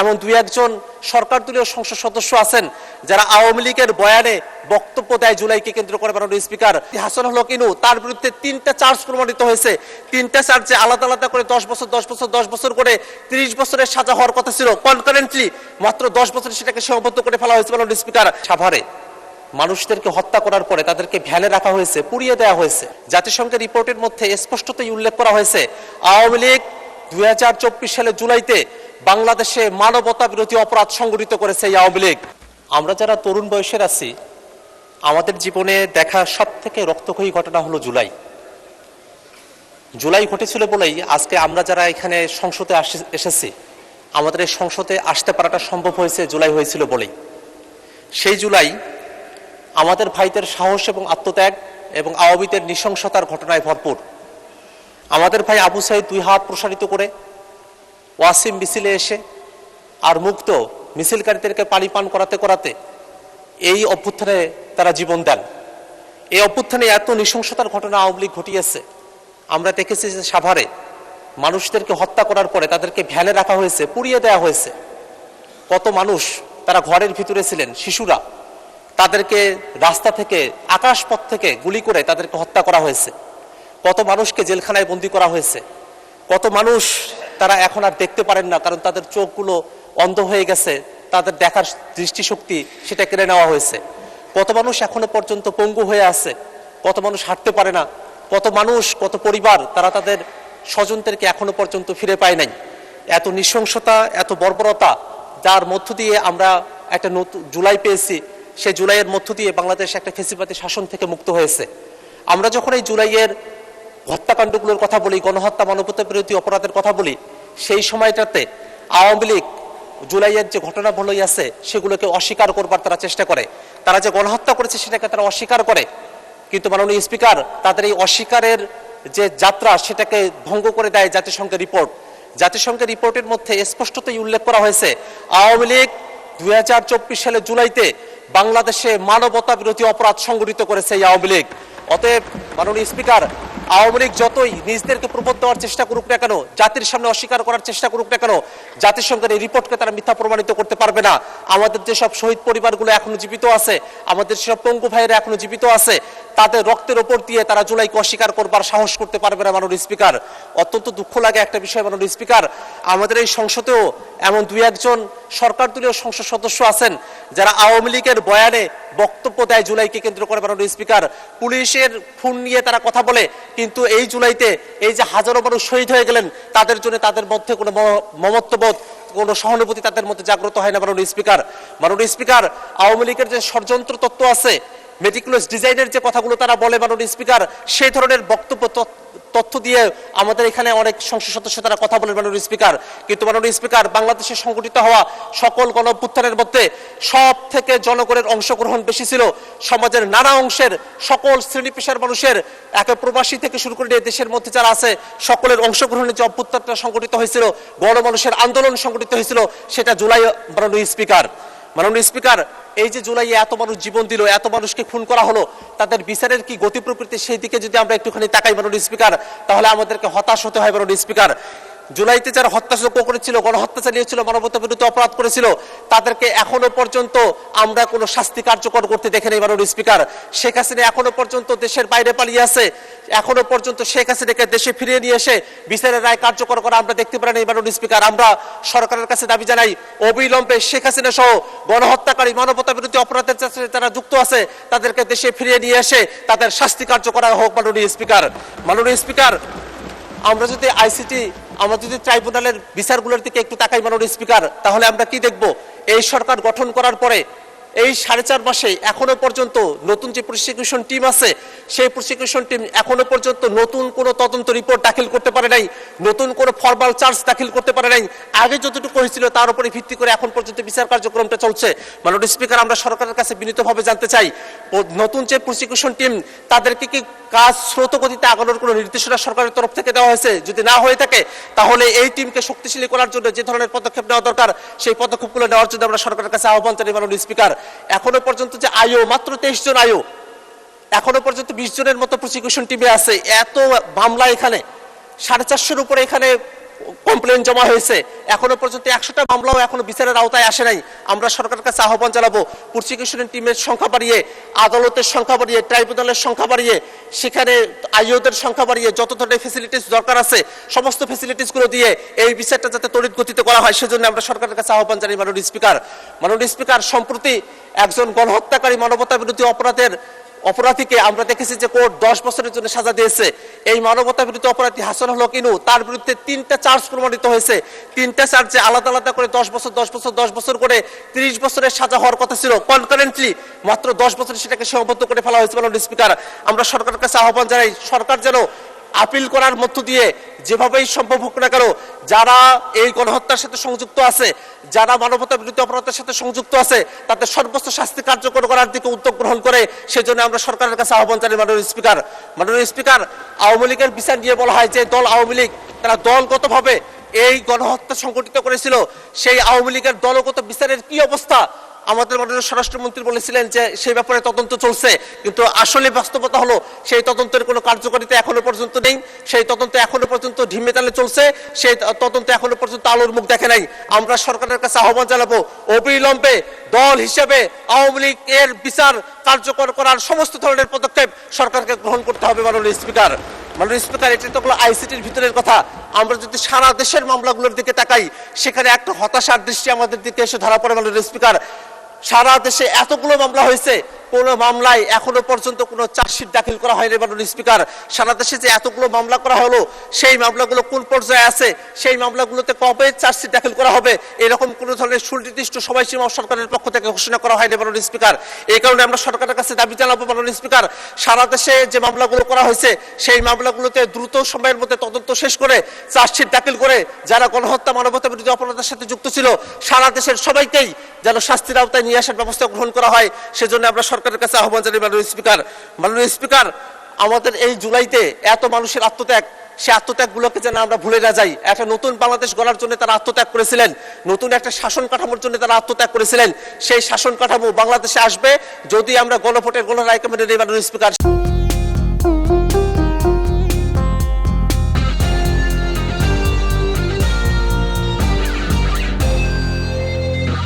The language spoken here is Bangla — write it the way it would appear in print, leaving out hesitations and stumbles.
এমন দুই একজন সরকার দলীয় সংসদ সদস্য আছেন যারা আওয়ামী লীগের বয়ানে বক্তব্য দেয় জুলাইকে কেন্দ্র করে। মাননীয় স্পিকার, হাসানুল হক ইনু, তার বিরুদ্ধে 3টা চার্জ প্রমাণিত হয়েছে। 3টা চার্জে আলাদা আলাদা করে 10 বছর 10 বছর 10 বছর করে 30 বছরের সাজা হওয়ার কথা ছিল। কনকারেন্টলি মাত্র 10 বছরে সেটাকে সীমাবদ্ধ করে ফেলা হয়েছে। মাননীয় স্পিকার, সাভারে মানুষদেরকে হত্যা করার পরে তাদেরকে ভ্যানে রাখা হয়েছে, পুড়িয়ে দেওয়া হয়েছে। জাতিসংঘের রিপোর্টের মধ্যে স্পষ্টতই উল্লেখ করা হয়েছে আওয়ামী লীগ 2024 সালের জুলাইতে বাংলাদেশে মানবতা বিরোধী অপরাধ সংঘটিত করেছে এই আওয়ামী লীগ। আমরা যারা তরুণ বয়সের আছি, আমাদের জীবনে দেখা সব থেকে রক্তক্ষয়ী ঘটনা হলো জুলাই। জুলাই ঘটেছিল বলেই আজকে আমরা যারা এখানে সংসদে এসেছি, আমাদের এই সংসদে আসতে পারাটা সম্ভব হয়েছে জুলাই হয়েছিল বলেই। সেই জুলাই আমাদের ভাইদের সাহস এবং আত্মত্যাগ এবং আওয়ামীদের নৃশংসতার ঘটনায় ভরপুর। আমাদের ভাই আবু সাইদ 2 হাত প্রসারিত করে ওয়াসিম মিছিলে এসে আর মুক্ত মিছিলকারীদেরকে পানি পান করাতে করাতে এই অভ্যুত্থানে তারা জীবন দেন। এই অভ্যুত্থানে এত নৃশংসতার ঘটনা আওয়ামী লীগ ঘটিয়েছে। আমরা দেখেছি যে সাভারে মানুষদেরকে হত্যা করার পরে তাদেরকে ভ্যানে রাখা হয়েছে, পুড়িয়ে দেওয়া হয়েছে। কত মানুষ তারা ঘরের ভিতরে ছিলেন, শিশুরা, তাদেরকে রাস্তা থেকে আকাশপথ থেকে গুলি করে তাদেরকে হত্যা করা হয়েছে। কত মানুষকে জেলখানায় বন্দী করা হয়েছে। কত মানুষ তারা এখন আর দেখতে পারেন না, কারণ তাদের চোখগুলো অন্ধ হয়ে গেছে, তাদের দেখার দৃষ্টিশক্তি সেটা কেড়ে নেওয়া হয়েছে। কত মানুষ এখনো পর্যন্ত পঙ্গু হয়ে আছে, কত মানুষ হাঁটতে পারে না, কত মানুষ, কত পরিবার তারা তাদের স্বজনদেরকে এখনো পর্যন্ত ফিরে পায় নাই। এত নৃশংসতা, এত বর্বরতা, যার মধ্য দিয়ে আমরা একটা নতুন জুলাই পেয়েছি, সেই জুলাইয়ের মধ্য দিয়ে বাংলাদেশ একটা ফ্যাসিবাদী শাসন থেকে মুক্ত হয়েছে। আমরা যখন এই জুলাইয়ের হত্যাকাণ্ডগুলোর কথা বলি, গণহত্যা, মানবতা বিরোধী অপরাধের কথা বলি, সেই সময়টাতে আওয়ামী লীগ জুলাইয়ের যে ঘটনা বলেই আছে সেগুলোকে অস্বীকার করবার তারা চেষ্টা করে। তারা যে গণহত্যা করেছে সেটাকে তারা অস্বীকার করে। কিন্তু মাননীয় স্পিকার, তাদের এই অস্বীকারের যে যাত্রা সেটাকে ভঙ্গ করে দেয় জাতিসংঘের রিপোর্ট। জাতিসংঘের রিপোর্টের মধ্যে স্পষ্টতই উল্লেখ করা হয়েছে আওয়ামী লীগ 2024 সালের জুলাইতে বাংলাদেশে মানবতা বিরোধী অপরাধ সংঘটিত করেছে এই আওয়ামী লীগ। অতএব মাননীয় স্পিকার, আওয়ামী লীগ যতই নিজদেরকে প্রবোধ দেওয়ার চেষ্টা করুক না কেন, জাতির সামনে অস্বীকার করার চেষ্টা করুক না কেন, জাতিসংঘের এই রিপোর্টকে তারা মিথ্যা প্রমাণিত করতে পারবে না। আমাদের যেসব শহীদ পরিবারগুলো এখনো জীবিত আছে, আমাদের যেসব পঙ্গু ভাইয়েরা এখনো জীবিত আছে, তাদের রক্তের ওপর দিয়ে তারা জুলাইকে অস্বীকার করবার সাহস করতে পারবে না। মাননীয় স্পিকার, অত্যন্ত দুঃখ লাগে একটা বিষয় মাননীয় স্পিকার, আমাদের এই সংসদেও এমন দুই একজন সরকার দলীয় সংসদ সদস্য আছেন যারা আওয়ামী লীগের বয়ানে বক্তব্য দেয় জুলাইকে কেন্দ্র করে। মাননীয় স্পিকার, পুলিশের খুন নিয়ে তারা কথা বলে, কিন্তু এই জুলাইতে এই যে হাজারো মানুষ শহীদ হয়ে গেলেন, তাদের জন্য তাদের মধ্যে কোনো মমত্ববোধ, কোনো সহানুভূতি তাদের মধ্যে জাগ্রত হয় না। মাননীয় স্পিকার, মাননীয় স্পিকার, আওয়ামী লীগের যে ষড়যন্ত্র তত্ত্ব আছে, মেটিকুলাস ডিজাইনের যে কথাগুলো তারা বলে মাননীয় স্পিকার, সেই ধরনের বক্তব্য তথ্য দিয়ে আমাদের এখানে অনেক সংসদ সদস্য তারা কথা বলেন মাননীয় স্পিকার। কিন্তু মাননীয় স্পিকার, বাংলাদেশে সংগঠিত হওয়া সকল গণঅভ্যুত্থানের মধ্যে সব থেকে জনগণের অংশগ্রহণ বেশি ছিল। সমাজের নানা অংশের সকল শ্রেণী পেশার মানুষের, একে প্রবাসী থেকে শুরু করে দেশের মধ্যে যারা আছে, সকলের অংশগ্রহণে যে অভ্যুত্থানটা সংগঠিত হয়েছিল, গণমানুষের আন্দোলন সংগঠিত হয়েছিল, সেটা জুলাই। মাননীয় স্পিকার, মাননীয় স্পিকার, এই যে জুলাইয়ে এত মানুষ জীবন দিল, এত মানুষকে খুন করা হলো, তাদের বিচারের কি গতি প্রকৃতি, সেই দিকে যদি আমরা একটুখানি তাকাই মাননীয় স্পিকার, তাহলে আমাদেরকে হতাশ হতে হয়। মাননীয় স্পিকার, জুলাইতে যারা হত্যাযজ্ঞ করেছিল, গণহত্যা চালিয়েছিল, মানবতা বিরোধী অপরাধ করেছিল, তাদেরকে এখনো পর্যন্ত আমরা কোনো শাস্তি কার্যকর করতে দেখে নেই। মাননীয় স্পিকার, শেখ হাসিনা এখনো পর্যন্ত দেশের বাইরে পালিয়ে আছে, এখনো পর্যন্ত শেখ হাসিনাকে দেশে ফিরিয়ে নিয়ে এসে বিচারের রায় কার্যকর করা আমরা দেখতে পারি না। মাননীয় স্পিকার, আমরা সরকারের কাছে দাবি জানাই, অবিলম্বে শেখ হাসিনা সহ গণহত্যাকারী, মানবতা বিরোধী অপরাধের সাথে যারা যুক্ত আছে, তাদেরকে দেশে ফিরিয়ে নিয়ে এসে তাদের শাস্তি কার্যকর হোক। মাননীয় স্পিকার, মাননীয় স্পিকার, আমরা যদি আইসিটি, আমরা যদি ট্রাইব্যুনালের বিচারগুলোর দিকে একটু তাকাই মাননীয় স্পিকার, তাহলে আমরা কি দেখব? এই সরকার গঠন করার পরে এই 4.5 মাসে এখনো পর্যন্ত নতুন যে প্রসিকিউশন টিম আছে, সেই প্রসিকিউশন টিম এখনো পর্যন্ত নতুন কোনো তদন্ত রিপোর্ট দাখিল করতে পারে নাই, নতুন কোনো ফরমাল চার্জ দাখিল করতে পারে নাই। আগে যতটুকু হয়েছিল তার উপরে ভিত্তি করে এখন পর্যন্ত বিচার কার্যক্রমটা চলছে। মাননীয় স্পিকার, আমরা সরকারের কাছে বিনীতভাবে জানতে চাই, নতুন যে প্রসিকিউশন টিম, তাদেরকে কি কাজ স্রোত গতিতে আগানোর কোনো নির্দেশনা সরকারের তরফ থেকে দেওয়া হয়েছে? যদি না হয়ে থাকে, তাহলে এই টিমকে শক্তিশালী করার জন্য যে ধরনের পদক্ষেপ নেওয়া দরকার, সেই পদক্ষেপগুলো নেওয়ার জন্য আমরা সরকারের কাছে আহ্বান জানাই। মাননীয় স্পিকার, এখনো পর্যন্ত যে আয়ু মাত্র 23 জন আয়ু, এখনো পর্যন্ত 20 জনের মতো প্রসিকিউশন টিমে আছে। এত মামলা এখানে 450-এর উপরে এখানে কমপ্লেন জমা হয়েছে, এখনো পর্যন্ত 100টা মামলাও এখনো বিচারের আওতায় আসে নাই। আমরা সরকারের কাছে আহ্বান জানাবো প্রসিকিউশনের টিমের সংখ্যা বাড়িয়ে, আদালতের সংখ্যা বাড়িয়ে, ট্রাইব্যুনালের সংখ্যা বাড়িয়ে, সেখানে আইওদের সংখ্যা বাড়িয়ে যত ধরনের ফেসিলিটিস দরকার আছে সমস্ত ফেসিলিটিসগুলো দিয়ে এই বিচারটা যাতে তড়িৎ গতিতে করা হয় সেজন্য আমরা সরকারের কাছে আহ্বান জানাই। মাননীয় স্পিকার, মাননীয় স্পিকার, সম্প্রতি একজন গণহত্যাকারী মানবতা বিরোধী অপরাধীকে আমরা দেখেছি যে কোর্ট 10 বছরের জন্য সাজা দিয়েছে। এই মানবতা বিরোধী অপরাধী হাসান হল কিনু, তার বিরুদ্ধে 3টা চার্জ প্রমাণিত হয়েছে। 3টা চার্জে আলাদা আলাদা করে 10 বছর 10 বছর 10 বছর করে 30 বছরের সাজা হওয়ার কথা ছিল, কনকারেন্টলি মাত্র 10 বছরে সেটাকে সীমাবদ্ধ করে ফেলা হয়েছে। মাননীয় স্পিকার, আমরা সরকারের কাছে আহ্বান জানাই সরকার যেন আপিল করার মধ্য দিয়ে যেভাবেই সম্ভব হোক না কেন যারা এই গণহত্যার সাথে সংযুক্ত আছে, যারা মানবতা বিরোধী অপরাধের সাথে সংযুক্ত আছে তাদের সর্বোচ্চ শাস্তি কার্যকর করার দিকে উদ্যোগ গ্রহণ করে সেজন্য আমরা সরকারের কাছে আহ্বান জানাই। মাননীয় স্পিকার, মাননীয় স্পিকার, আওয়ামী লীগের বিচার নিয়ে বলা হয় যে দল আওয়ামী লীগ তারা দলগতভাবে এই গণহত্যা সংগঠিত করেছিল, সেই আওয়ামী লীগের দলগত বিচারের কি অবস্থা? আমাদের মাননীয় স্বরাষ্ট্রমন্ত্রী বলেছিলেন যে সেই ব্যাপারে তদন্ত চলছে, কিন্তু আসলে বাস্তবতা হলো সেই তদন্তের কোনো কার্যকারিতা এখনো পর্যন্ত নেই। সেই তদন্ত এখনো পর্যন্ত ঢিমে তালে চলছে, সেই তদন্ত এখনো পর্যন্ত আলোর মুখ দেখে নাই। আমরা সরকারের কাছে আহ্বান জানাবো অবিলম্বে দল হিসেবে আওয়ামী লীগ এর বিচার কার্যকর করার সমস্ত ধরনের পদক্ষেপ সরকারকে গ্রহণ করতে হবে। মাননীয় স্পিকার, মাননীয় স্পিকার, এটি তো হলো আইসিটির ভিতরের কথা। আমরা যদি সারা দেশের মামলাগুলোর দিকে তাকাই সেখানে একটা হতাশার দৃষ্টি আমাদের দিকে এসে ধরা পড়ে। মাননীয় স্পিকার, সারা দেশে এতগুলো মামলা হয়েছে, কোন মামলায় এখনো পর্যন্ত কোনো চার্জশিট দাখিল করা হয়নি। মাননীয় স্পিকার, সারা দেশে যে এতগুলো মামলা করা হলো সেই মামলাগুলো কোন পর্যায়ে আছে, সেই মামলাগুলোতে কবে চার্জশিট দাখিল করা হবে এরকম কোনো ধরনের সুনির্দিষ্ট সময়সীমা সরকারের পক্ষ থেকে ঘোষণা করা হয়নি। মাননীয় স্পিকার, এই কারণে আমরা সরকারের কাছে দাবি জানাবো মাননীয় স্পিকার, সারা দেশে যে মামলাগুলো করা হয়েছে সেই মামলাগুলোতে দ্রুত সময়ের মধ্যে তদন্ত শেষ করে চার্জশিট দাখিল করে যারা গণহত্যা মানবতা বিরোধী অপরাধের সাথে যুক্ত ছিল সারা দেশের সবাইকেই যেন শাস্তির আওতায় নিয়ে আসার ব্যবস্থা গ্রহণ করা হয় সেজন্য আমরা সরকারের কাছে আহ্বান জানাই। মাননীয় স্পিকার, মাননীয় স্পিকার, আমাদের এই জুলাইতে এত মানুষের আত্মত্যাগ, সে আত্মত্যাগগুলোকে যেন আমরা ভুলে না যাই। একটা নতুন বাংলাদেশ গড়ার জন্য তারা আত্মত্যাগ করেছিলেন, নতুন একটা শাসন কাঠামোর জন্য তারা আত্মত্যাগ করেছিলেন। সেই শাসন কাঠামো বাংলাদেশে আসবে যদি আমরা গণভোটের গণরায়কে মেনে নিই। মাননীয় স্পিকার,